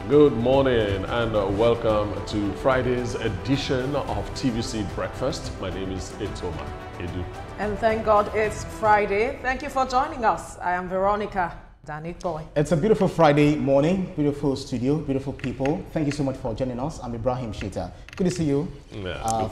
Good morning and welcome to Friday's edition of TVC Breakfast. My name is Etoma Edu. And thank God it's Friday. Thank you for joining us. I am Veronica Danit-Boy. It's a beautiful Friday morning, beautiful studio, beautiful people. Thank you so much for joining us. I'm Ibrahim Shita. Good to see you, Good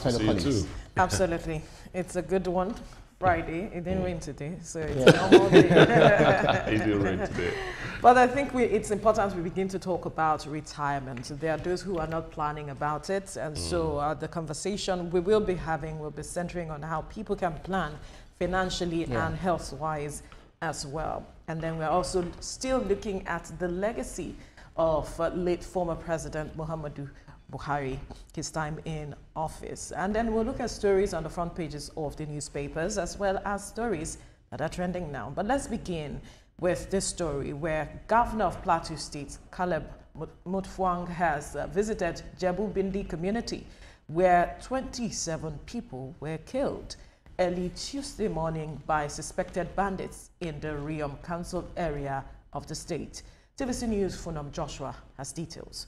to see you too. Absolutely. It's a good one. Friday. It didn't rain today, so it's a normal day. It didn't rain today. But I think it's important we begin to talk about retirement. There are those who are not planning about it, and so the conversation we will be having will be centering on how people can plan financially and health-wise as well. And then we're also still looking at the legacy of late former President Muhammadu Buhari, his time in office. And then we'll look at stories on the front pages of the newspapers as well as stories that are trending now. But let's begin with this story where Governor of Plateau State, Caleb Mutfwang, has visited Jebu Bindi community where 27 people were killed early Tuesday morning by suspected bandits in the Riom Council area of the state. TVC News Funam Joshua has details.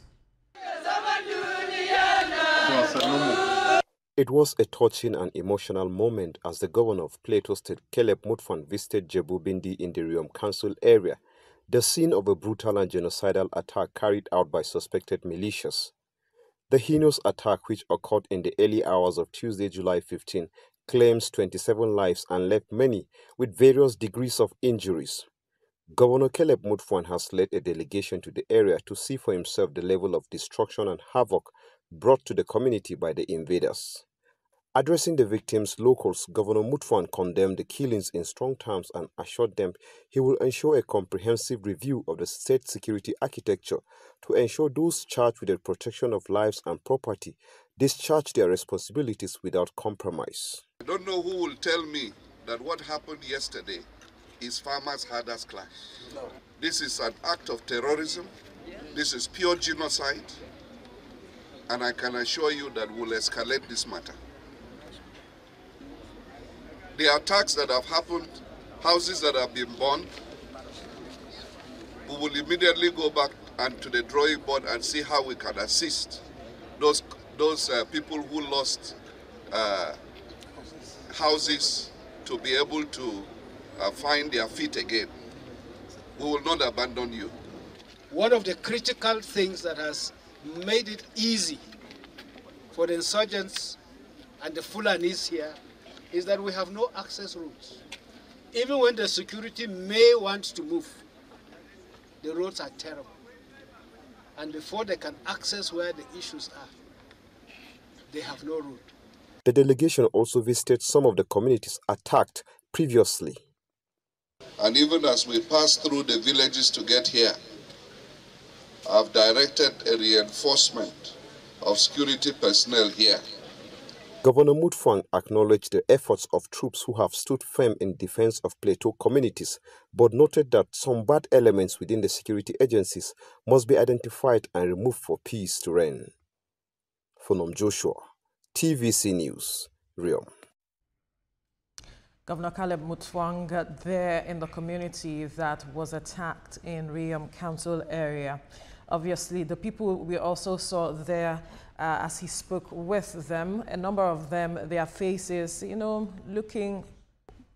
It was a touching and emotional moment as the governor of Plateau State, Caleb Mutfwang, visited Jebu Bindi in the Riom Council area, the scene of a brutal and genocidal attack carried out by suspected militias. The heinous attack, which occurred in the early hours of Tuesday, July 15, claims 27 lives and left many with various degrees of injuries. Governor Caleb Mutfwang has led a delegation to the area to see for himself the level of destruction and havoc brought to the community by the invaders. Addressing the victims, locals, Governor Mutfwang condemned the killings in strong terms and assured them he will ensure a comprehensive review of the state security architecture to ensure those charged with the protection of lives and property discharge their responsibilities without compromise. I don't know who will tell me that what happened yesterday is farmers' herders clash. No. This is an act of terrorism. This is pure genocide. And I can assure you that we'll escalate this matter. The attacks that have happened, houses that have been burned, we will immediately go back and to the drawing board and see how we can assist those people who lost houses to be able to find their feet again. We will not abandon you. One of the critical things that has made it easy for the insurgents and the Fulanis here is that we have no access routes. Even when the security may want to move, the roads are terrible. And before they can access where the issues are, they have no route. The delegation also visited some of the communities attacked previously. And even as we pass through the villages to get here, I've directed a reinforcement of security personnel here. Governor Mutfwang acknowledged the efforts of troops who have stood firm in defense of Plateau communities, but noted that some bad elements within the security agencies must be identified and removed for peace to reign. Funam Joshua, TVC News, Riom. Governor Caleb Mutfwang there in the community that was attacked in Riom Council area. Obviously, the people we also saw there as he spoke with them, a number of them, their faces, looking,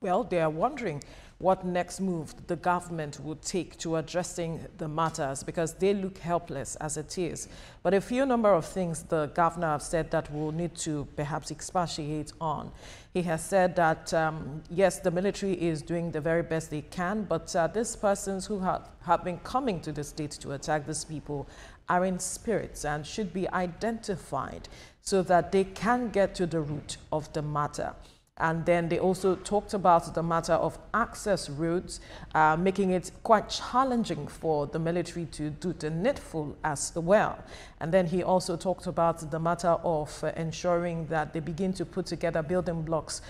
well, they are wondering what next move the government would take to addressing the matters because they look helpless as it is. But a few number of things the governor have said that we'll need to perhaps expatiate on. He has said that, yes, the military is doing the very best they can, but these persons who have been coming to the state to attack these people are in spirits and should be identified so that they can get to the root of the matter. And then they also talked about the matter of access routes, making it quite challenging for the military to do the needful as well. And then he also talked about the matter of ensuring that they begin to put together building blocks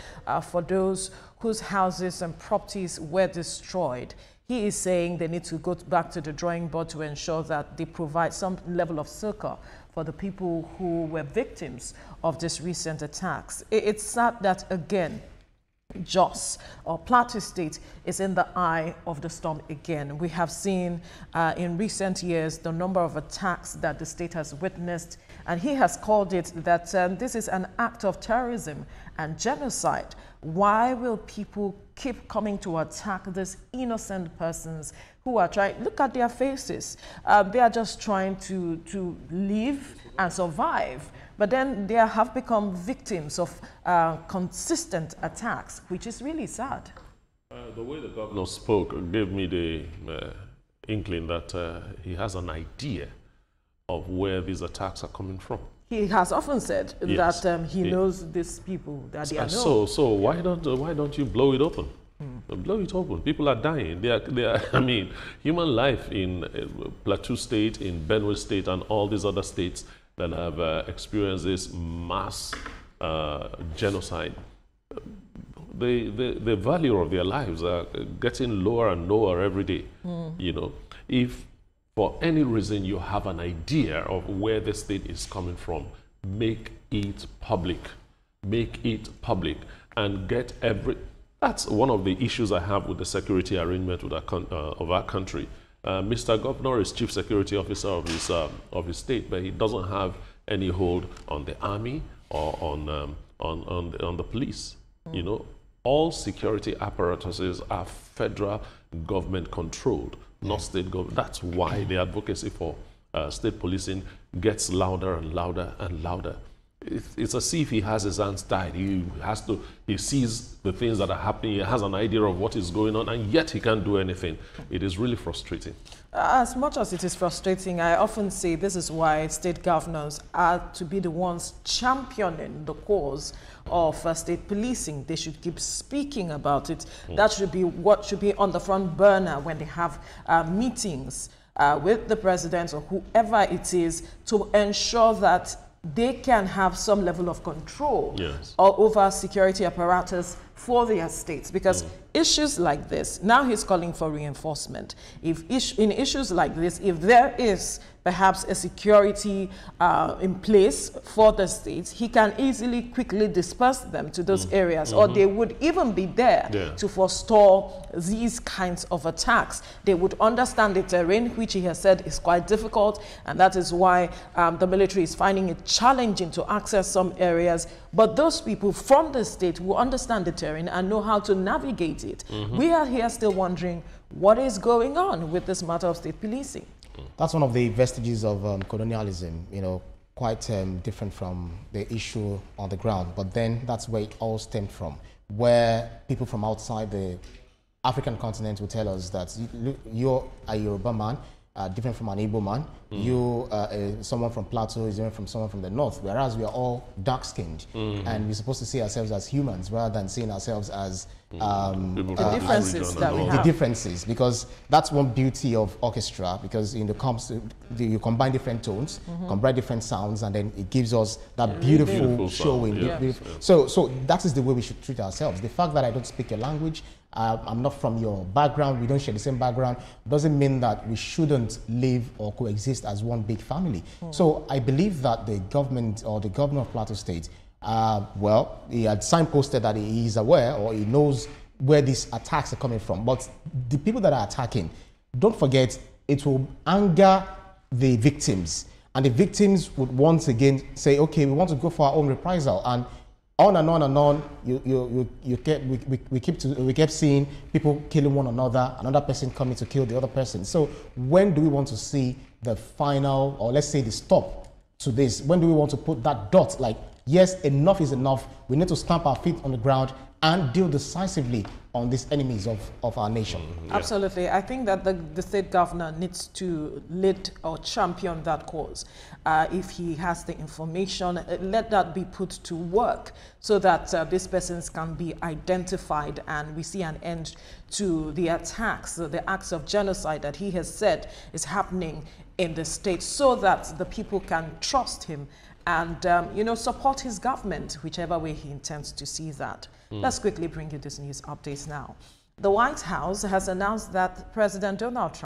for those whose houses and properties were destroyed. He is saying they need to go back to the drawing board to ensure that they provide some level of succor for the people who were victims of these recent attacks. It's sad that, again, Jos or Plateau State is in the eye of the storm again. We have seen in recent years the number of attacks that the state has witnessed, and he has called it that this is an act of terrorism and genocide. Why will people keep coming to attack these innocent persons who are trying? Look at their faces. They are just trying to live and survive. But then they have become victims of consistent attacks, which is really sad. The way the governor spoke gave me the inkling that he has an idea of where these attacks are coming from. He has often said that he knows these people, that they are known. So why don't you blow it open? Blow it open. People are dying. They are. I mean, human life in Plateau State, in Benue State, and all these other states that have experienced this mass genocide. The value of their lives are getting lower and lower every day. You know, if for any reason you have an idea of where the state is coming from, make it public. Make it public and get every. That's one of the issues I have with the security arrangement with of our country. Mr. Governor is Chief Security Officer of his state, but he doesn't have any hold on the army or on the police. You know, all security apparatuses are federal government controlled, not state government. That's why the advocacy for state policing gets louder and louder and louder. It's as if he has his hands tied. He sees the things that are happening. He has an idea of what is going on, and yet he can't do anything. It is really frustrating. As much as it is frustrating, I often say this is why state governors are to be the ones championing the cause of state policing. They should keep speaking about it. That should be what should be on the front burner when they have meetings with the president or whoever it is, to ensure that they can have some level of control over security apparatus for their states, because issues like this, now he's calling for reinforcement. In issues like this, if there is perhaps a security in place for the states, he can easily, quickly disperse them to those areas, or they would even be there to forestall these kinds of attacks. They would understand the terrain, which he has said is quite difficult, and that is why the military is finding it challenging to access some areas. But those people from the state who understand the terrain and know how to navigate it. We are here still wondering what is going on with this matter of state policing. That's one of the vestiges of colonialism, you know, quite different from the issue on the ground. But then that's where it all stemmed from, where people from outside the African continent will tell us that you're a Yoruba man, different from an Igbo man. You, someone from Plateau is different from someone from the north, whereas we are all dark-skinned, and we're supposed to see ourselves as humans rather than seeing ourselves as the differences that we have. The differences, because that's one beauty of orchestra, because in the comps, you combine different tones, combine different sounds, and then it gives us that beautiful showing. So that is the way we should treat ourselves. The fact that I don't speak your language, I'm not from your background, we don't share the same background, doesn't mean that we shouldn't live or coexist as one big family. So I believe that the government or the governor of Plateau State, well, he had signposted that he is aware or he knows where these attacks are coming from. But the people that are attacking, don't forget, it will anger the victims. And the victims would once again say, okay, we want to go for our own reprisal. And on and on and on, we kept seeing people killing one another, another person coming to kill the other person. So when do we want to see the final, or let's say the stop to this? When do we want to put that dot, like, yes, enough is enough, we need to stamp our feet on the ground and deal decisively on these enemies of our nation? Absolutely. I think that the state governor needs to lead or champion that cause. If he has the information, let that be put to work so that these persons can be identified and we see an end to the attacks, the acts of genocide that he has said is happening in the state, so that the people can trust him and you know, support his government, whichever way he intends to see that. Let's quickly bring you this news updates now. The White House has announced that President Donald Trump